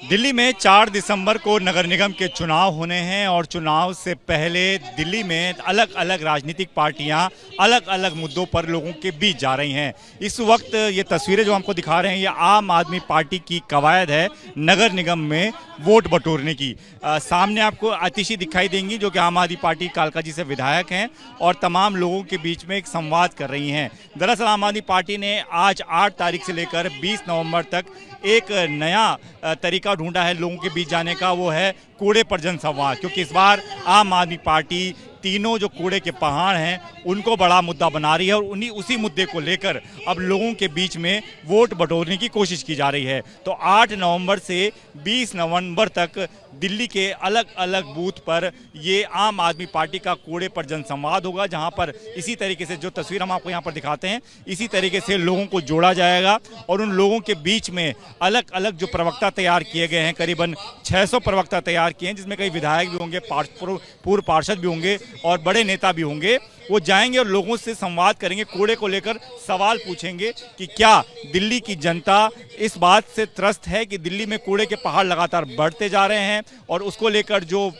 दिल्ली में 4 दिसंबर को नगर निगम के चुनाव होने हैं और चुनाव से पहले दिल्ली में अलग अलग राजनीतिक पार्टियां अलग अलग मुद्दों पर लोगों के बीच जा रही हैं। इस वक्त ये तस्वीरें जो हमको दिखा रहे हैं ये आम आदमी पार्टी की कवायद है नगर निगम में वोट बटोरने की। सामने आपको आतिशी दिखाई देंगी जो कि आम आदमी पार्टी कालकाजी से विधायक हैं और तमाम लोगों के बीच में एक संवाद कर रही हैं। दरअसल आम आदमी पार्टी ने आज 8 तारीख से लेकर 20 नवंबर तक एक नया तरीका ढूंढा है लोगों के बीच जाने का, वो है कूड़े पर जनसंवाद। क्योंकि इस बार आम आदमी पार्टी तीनों जो कूड़े के पहाड़ हैं उनको बड़ा मुद्दा बना रही है और उसी मुद्दे को लेकर अब लोगों के बीच में वोट बटोरने की कोशिश की जा रही है। तो 8 नवंबर से 20 नवंबर तक दिल्ली के अलग अलग बूथ पर ये आम आदमी पार्टी का कूड़े पर जनसंवाद होगा, जहां पर इसी तरीके से जो तस्वीर हम आपको यहां पर दिखाते हैं इसी तरीके से लोगों को जोड़ा जाएगा और उन लोगों के बीच में अलग अलग जो प्रवक्ता तैयार किए गए हैं, करीबन 600 प्रवक्ता तैयार किए हैं, जिसमें कई विधायक भी होंगे, पूर्व पार्षद भी होंगे और बड़े नेता भी होंगे। वो जाएंगे और लोगों से संवाद करेंगे, कूड़े को लेकर सवाल पूछेंगे कि क्या दिल्ली की जनता इस बात से त्रस्त है कि दिल्ली में कूड़े के पहाड़ लगातार बढ़ते जा रहे हैं और उसको लेकर जो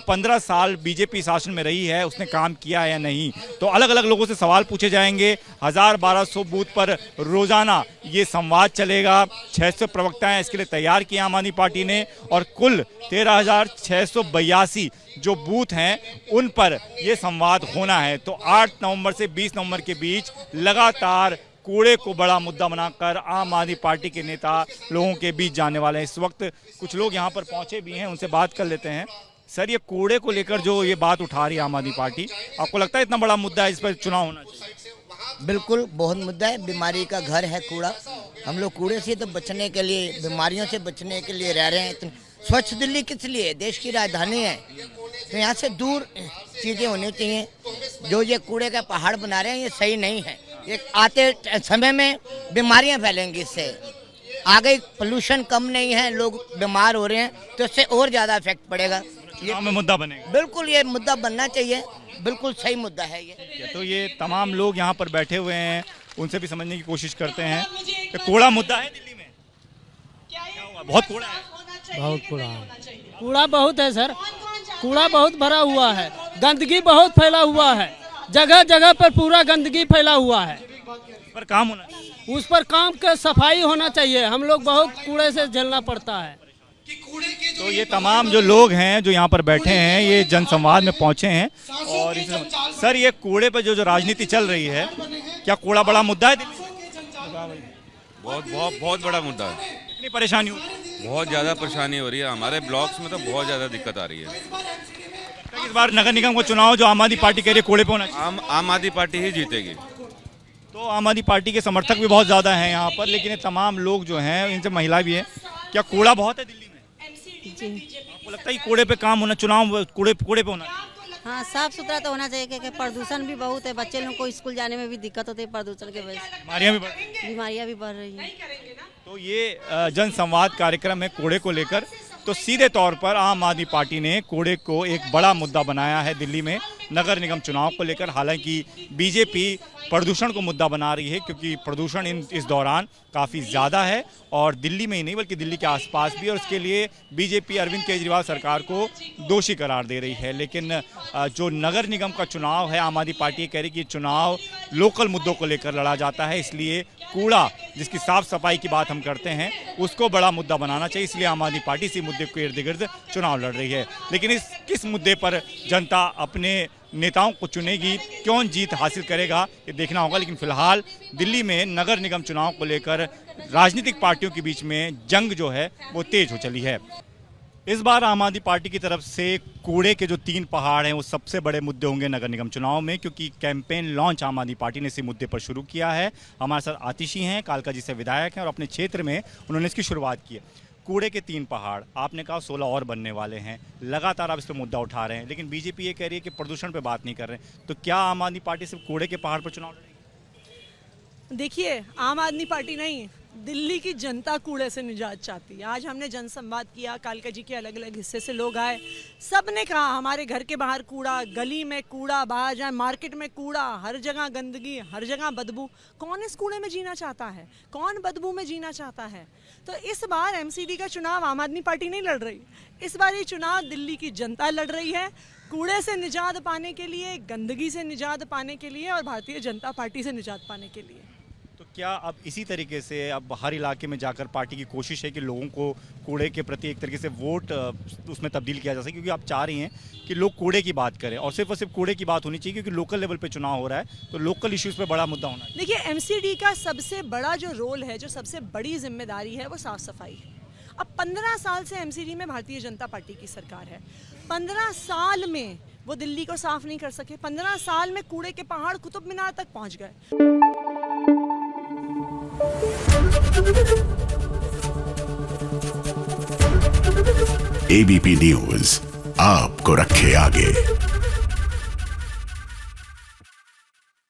15 साल बीजेपी शासन में रही है उसने काम किया है या नहीं। तो अलग अलग लोगों से सवाल पूछे जाएंगे। 1000-1200 बूथ पर रोजाना ये संवाद चलेगा। 600 प्रवक्ताएं इसके लिए तैयार किए आम आदमी पार्टी ने और कुल 13,682 जो बूथ हैं उन पर यह संवाद होना है। तो 8 नवंबर से 20 नवंबर के बीच लगातार कूड़े को बड़ा मुद्दा बनाकर आम आदमी पार्टी के नेता लोगों के बीच जाने वाले हैं। इस वक्त कुछ लोग यहां पर पहुंचे भी हैं, उनसे बात कर लेते हैं। सर, ये कूड़े को लेकर जो ये बात उठा रही है आम आदमी पार्टी, आपको लगता है इतना बड़ा मुद्दा है, इस पर चुनाव होना चाहिए? बिल्कुल बहुत मुद्दा है। बीमारी का घर है कूड़ा। हम लोग कूड़े से तो बचने के लिए, बीमारियों से बचने के लिए रह रहे हैं। स्वच्छ दिल्ली किस लिए? देश की राजधानी है, तो यहाँ से दूर चीज़ें होनी चाहिए। जो ये कूड़े का पहाड़ बना रहे हैं ये सही नहीं है। ये आते समय में बीमारियाँ फैलेंगी इससे। आगे पोल्यूशन कम नहीं है, लोग बीमार हो रहे हैं, तो इससे और ज़्यादा इफेक्ट पड़ेगा। ये मुद्दा बनेगा। बिल्कुल ये मुद्दा बनना चाहिए, बिल्कुल सही मुद्दा है ये। तो ये तमाम लोग यहाँ पर बैठे हुए हैं, उनसे भी समझने की कोशिश करते हैं कि कूड़ा मुद्दा है दिल्ली में। क्या हुआ? बहुत कूड़ा है। बहुत कूड़ा है। कूड़ा बहुत है सर, कूड़ा बहुत भरा हुआ है, गंदगी बहुत फैला हुआ है, जगह जगह पर पूरा गंदगी फैला हुआ है। पर काम होना चाहिए। उस पर काम का सफाई होना चाहिए। हम लोग बहुत कूड़े से झेलना पड़ता है। तो ये तमाम जो लोग हैं जो यहाँ पर बैठे हैं ये जनसंवाद में पहुंचे हैं और सर, ये कूड़े पर जो राजनीति चल रही है, क्या कूड़ा बड़ा मुद्दा है दिल्ली में? बहुत बड़ा मुद्दा है। कितनी परेशानी हो रही है? बहुत ज़्यादा परेशानी हो रही है। हमारे ब्लॉक्स में तो बहुत ज़्यादा दिक्कत आ रही है। इस बार नगर निगम का चुनाव जो आम आदमी पार्टी कह रही है कूड़े पे होना चाहिए, आम आदमी पार्टी ही जीतेगी। तो आम आदमी पार्टी के समर्थक भी बहुत ज़्यादा हैं यहाँ पर, लेकिन ये तमाम लोग जो हैं इनसे महिला भी है। क्या कूड़ा बहुत है दिल्ली में? जी। आपको लगता है कि कूड़े पे काम होना, चुनाव कूड़े पे होना चाहिए? हाँ, साफ सुथरा तो होना चाहिए क्योंकि प्रदूषण भी बहुत है। बच्चे लोगों को स्कूल जाने में भी दिक्कत होती है प्रदूषण के वजह से। बीमारियाँ भी बढ़ रही हैं। तो ये जनसंवाद कार्यक्रम है कूड़े को लेकर। तो सीधे तौर पर आम आदमी पार्टी ने कूड़े को एक बड़ा मुद्दा बनाया है दिल्ली में नगर निगम चुनाव को लेकर। हालांकि बीजेपी प्रदूषण को मुद्दा बना रही है क्योंकि प्रदूषण इस दौरान काफ़ी ज़्यादा है और दिल्ली में ही नहीं बल्कि दिल्ली के आसपास भी, और उसके लिए बीजेपी अरविंद केजरीवाल सरकार को दोषी करार दे रही है। लेकिन जो नगर निगम का चुनाव है, आम आदमी पार्टी कह रही कि चुनाव लोकल मुद्दों को लेकर लड़ा जाता है, इसलिए कूड़ा जिसकी साफ सफाई की बात हम करते हैं उसको बड़ा मुद्दा बनाना चाहिए, इसलिए आम आदमी पार्टी इसी मुद्दे के इर्द गिर्द चुनाव लड़ रही है। लेकिन किस मुद्दे पर जनता अपने नेताओं को चुनेगी, कौन जीत हासिल करेगा, ये देखना होगा। लेकिन फिलहाल दिल्ली में नगर निगम चुनाव को लेकर राजनीतिक पार्टियों के बीच में जंग जो है वो तेज हो चली है। इस बार आम आदमी पार्टी की तरफ से कूड़े के जो 3 पहाड़ हैं वो सबसे बड़े मुद्दे होंगे नगर निगम चुनाव में, क्योंकि कैंपेन लॉन्च आम आदमी पार्टी ने इसी मुद्दे पर शुरू किया है। हमारे साथ आतिशी हैं, कालकाजी से विधायक हैं और अपने क्षेत्र में उन्होंने इसकी शुरुआत की है। कूड़े के 3 पहाड़, आपने कहा 16 और बनने वाले हैं, लगातार आप इस पर मुद्दा उठा रहे हैं, लेकिन बीजेपी ये कह रही है कि प्रदूषण पे बात नहीं कर रहे हैं। तो क्या आम आदमी पार्टी सिर्फ कूड़े के पहाड़ पर चुनाव लड़ेगी? देखिए, आम आदमी पार्टी नहीं, दिल्ली की जनता कूड़े से निजात चाहती है। आज हमने जनसंवाद किया, कालका जी के अलग अलग हिस्से से लोग आए, सब ने कहा हमारे घर के बाहर कूड़ा, गली में कूड़ा, बाहर जाए मार्केट में कूड़ा, हर जगह गंदगी, हर जगह बदबू। कौन इस कूड़े में जीना चाहता है? कौन बदबू में जीना चाहता है? तो इस बार एमसीडी का चुनाव आम आदमी पार्टी नहीं लड़ रही, इस बार ये चुनाव दिल्ली की जनता लड़ रही है, कूड़े से निजात पाने के लिए, गंदगी से निजात पाने के लिए और भारतीय जनता पार्टी से निजात पाने के लिए। तो क्या अब इसी तरीके से अब हर इलाके में जाकर पार्टी की कोशिश है कि लोगों को कूड़े के प्रति एक तरीके से वोट उसमें तब्दील किया जा सके, क्योंकि आप चाह रही हैं कि लोग कूड़े की बात करें और सिर्फ कूड़े की बात होनी चाहिए, क्योंकि लोकल लेवल पे चुनाव हो रहा है तो लोकल इश्यूज पे बड़ा मुद्दा होना है। देखिए, एमसीडी का सबसे बड़ा जो रोल है, जो सबसे बड़ी जिम्मेदारी है, वो साफ सफाई है। अब 15 साल से एमसीडी में भारतीय जनता पार्टी की सरकार है, 15 साल में वो दिल्ली को साफ नहीं कर सके, 15 साल में कूड़े के पहाड़ कुतुब मीनार तक पहुंच गए। एबीपी न्यूज आपको रखे आगे।